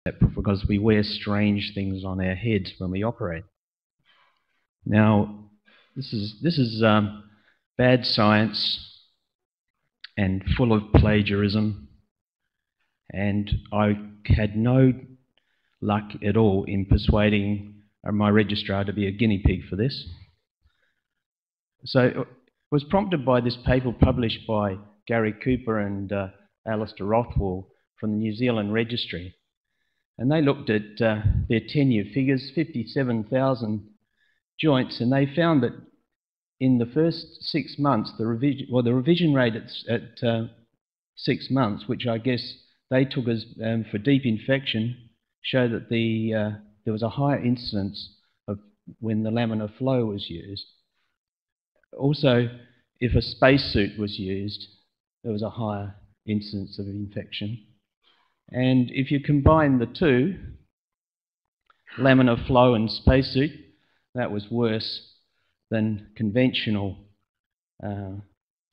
because we wear strange things on our heads when we operate. Now, this is bad science and full of plagiarism, and I had no luck at all in persuading my registrar to be a guinea pig for this. So it was prompted by this paper published by Gary Cooper and Alistair Rothwell from the New Zealand Registry. And they looked at their 10-year figures, 57,000 joints, and they found that in the first 6 months, the revision rate at 6 months, which I guess they took as for deep infection, showed that there was a higher incidence of when the laminar flow was used. Also, if a spacesuit was used, there was a higher incidence of infection. And if you combine the two, laminar flow and spacesuit, that was worse than conventional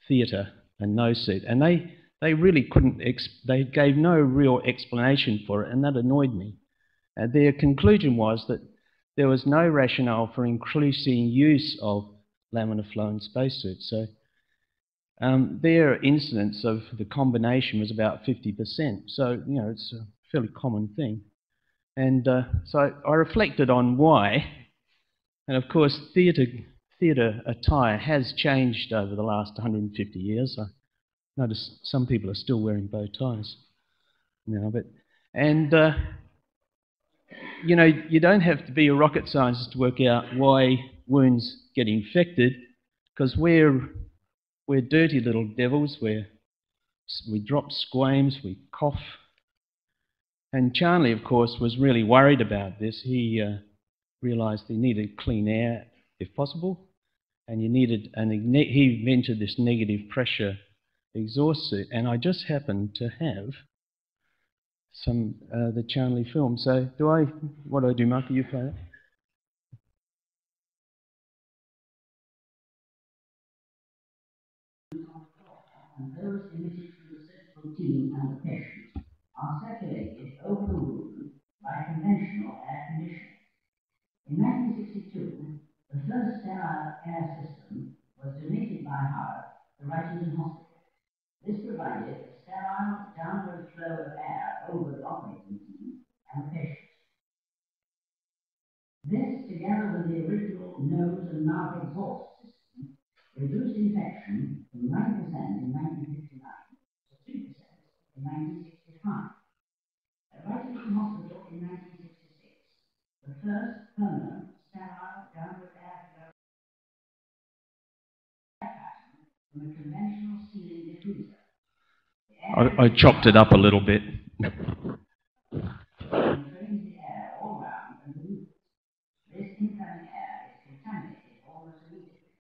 theatre and no suit. And they really couldn't, they gave no real explanation for it, and that annoyed me. And their conclusion was that there was no rationale for increasing use of laminar flow and spacesuits. So their incidence of the combination was about 50%. So, you know, it's a fairly common thing. And so I reflected on why. And of course, theatre attire has changed over the last 150 years. I notice some people are still wearing bow ties now. You know, you don't have to be a rocket scientist to work out why wounds get infected, because we're dirty little devils. We drop squames, we cough. And Charnley, of course, was really worried about this. He realised he needed clean air if possible, and he invented this negative pressure exhaust suit. And I just happened to have some the Charnley film. So what do I do, Mark? You play it? And those emitted from the surgical team and the patient are circulated over the wound by conventional air conditioning. In 1962, the first sterile air system was donated by Howard to Wrightington Hospital. This provided a sterile downward flow of air over the operating team and the patient. This, together with the original nose and mouth exhaust system, reduced infection from 9% in 1959 to 3% in 1965. At Wrightington Hospital in 1966, the first permanent sterile downward airflow pattern from a conventional ceiling diffuser. I chopped it up a little bit. Drains the air all round and beneath it. This incoming air is contaminated almost immediately.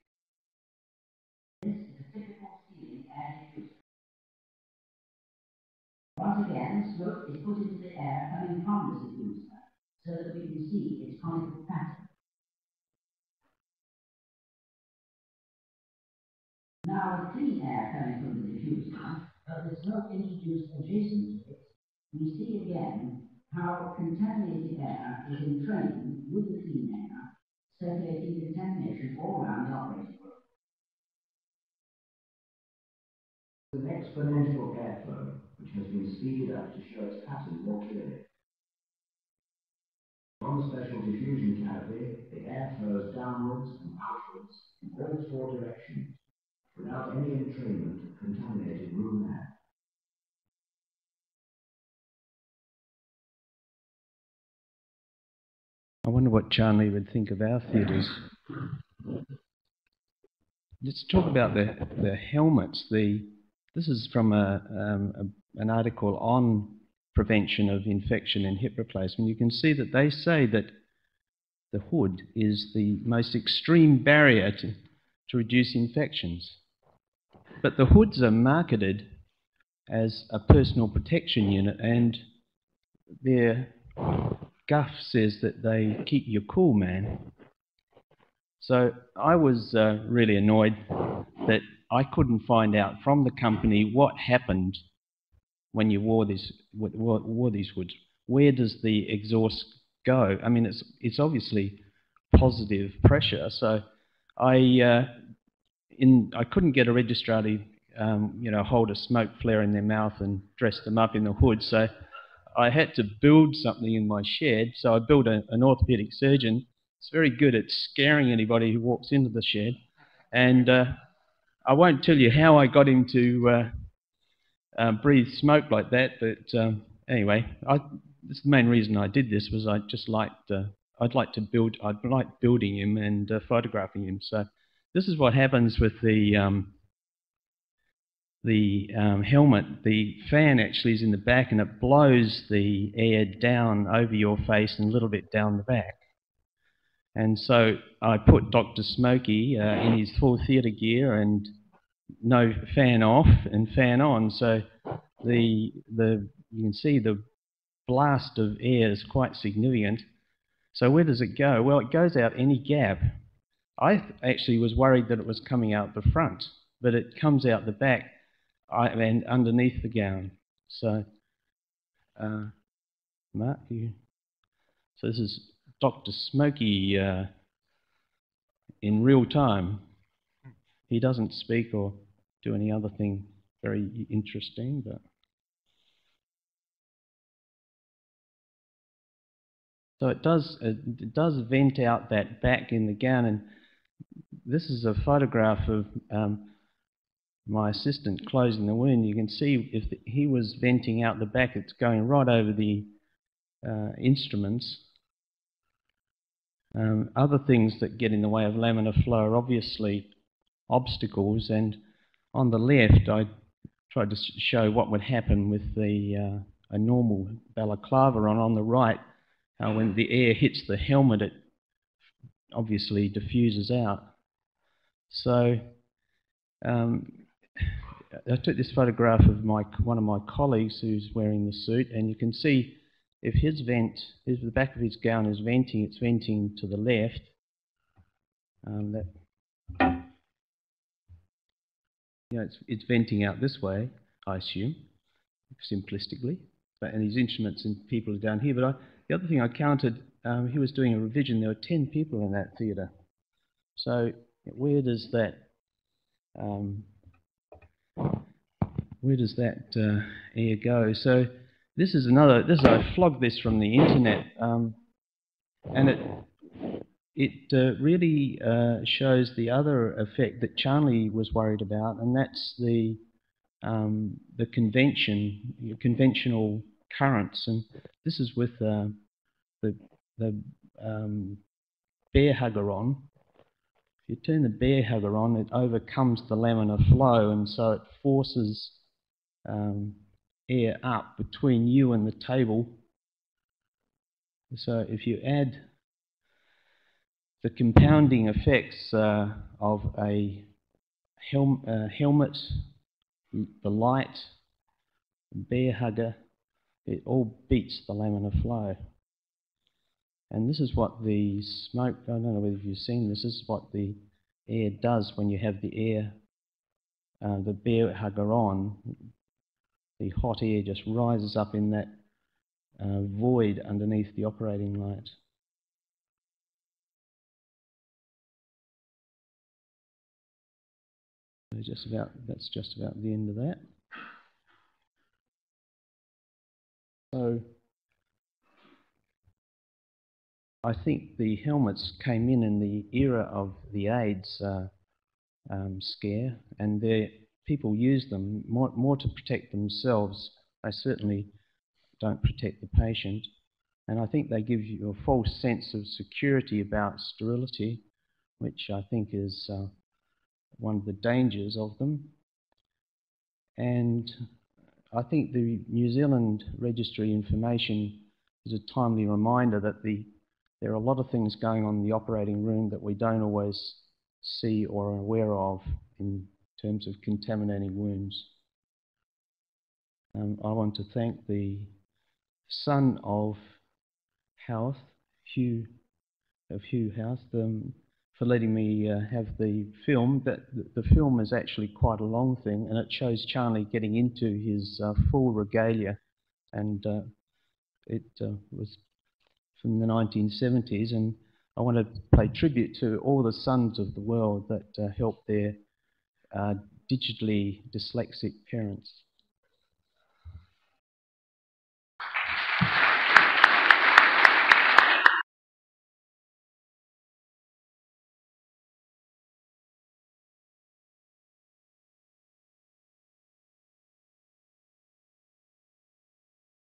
This is a typical ceiling air diffuser. Once again, smoke is put into the air coming from the diffuser so that we can see its conical pattern. Now, with clean air coming from the diffuser, but the smoke introduced adjacent to it, we see again how contaminated air is entrained with the clean air, circulating contamination all around the operating room. An exponential airflow, which has been speeded up to show its pattern more clearly. On the special diffusion canopy, the air flows downwards and outwards in all four directions, without any entrainment of contaminated room air. I wonder what Charnley would think of our theatres. Let's talk about the helmets. This is from an article on prevention of infection and hip replacement. You can see that they say that the hood is the most extreme barrier to reduce infections. But the hoods are marketed as a personal protection unit, and their guff says that they keep you cool, man. So I was really annoyed that I couldn't find out from the company what happened when you wore these hoods. where does the exhaust go? I mean, it's obviously positive pressure. So I couldn't get a registrar to hold a smoke flare in their mouth and dress them up in the hood. So I had to build something in my shed. So I built an orthopedic surgeon. It's very good at scaring anybody who walks into the shed. And I won't tell you how I got him to breathe smoke like that, but anyway, the main reason I did this was I just liked, I'd like building him and photographing him. So this is what happens with the helmet. The fan actually is in the back and it blows the air down over your face and a little bit down the back. And so I put Dr. Smokey in his full theatre gear and no fan off and fan on. So you can see the blast of air is quite significant. So where does it go? Well, it goes out any gap. I actually was worried that it was coming out the front, but it comes out the back and underneath the gown. So, Mark, so this is Dr. Smokey in real time. He doesn't speak or do any other thing very interesting, but so it does vent out that back in the gown. And this is a photograph of my assistant closing the wound. You can see if he was venting out the back, it's going right over the instruments. Other things that get in the way of laminar flow are obviously obstacles, and on the left I tried to show what would happen with a normal balaclava on the right. When the air hits the helmet, it obviously diffuses out. So I took this photograph of one of my colleagues who's wearing the suit, and you can see if the back of his gown is venting, it's venting to the left. It's venting out this way, I assume, simplistically. And his instruments and people are down here. But the other thing I counted, he was doing a revision. There were 10 people in that theatre. So where does that air go? So this is I flogged this from the internet, and it really shows the other effect that Charlie was worried about, and that's the conventional currents. And this is with the bear hugger on. If you turn the bear hugger on, it overcomes the laminar flow, and so it forces air up between you and the table. So if you add the compounding effects of a helmet, the light, the bear hugger, it all beats the laminar flow. And this is what the smoke, I don't know whether you've seen this, is what the air does when you have the bear hugger on. The hot air just rises up in that void underneath the operating light. That's just about the end of that. So I think the helmets came in the era of the AIDS scare, and people use them more to protect themselves. They certainly don't protect the patient, and I think they give you a false sense of security about sterility, which I think is one of the dangers of them. And I think the New Zealand registry information is a timely reminder that there are a lot of things going on in the operating room that we don't always see or are aware of in terms of contaminating wounds. I want to thank the son of Houth, Hugh Houth, for letting me have the film. The film is actually quite a long thing, and it shows Charlie getting into his full regalia, and It was from the 1970s, and I want to pay tribute to all the sons of the world that help their digitally dyslexic parents.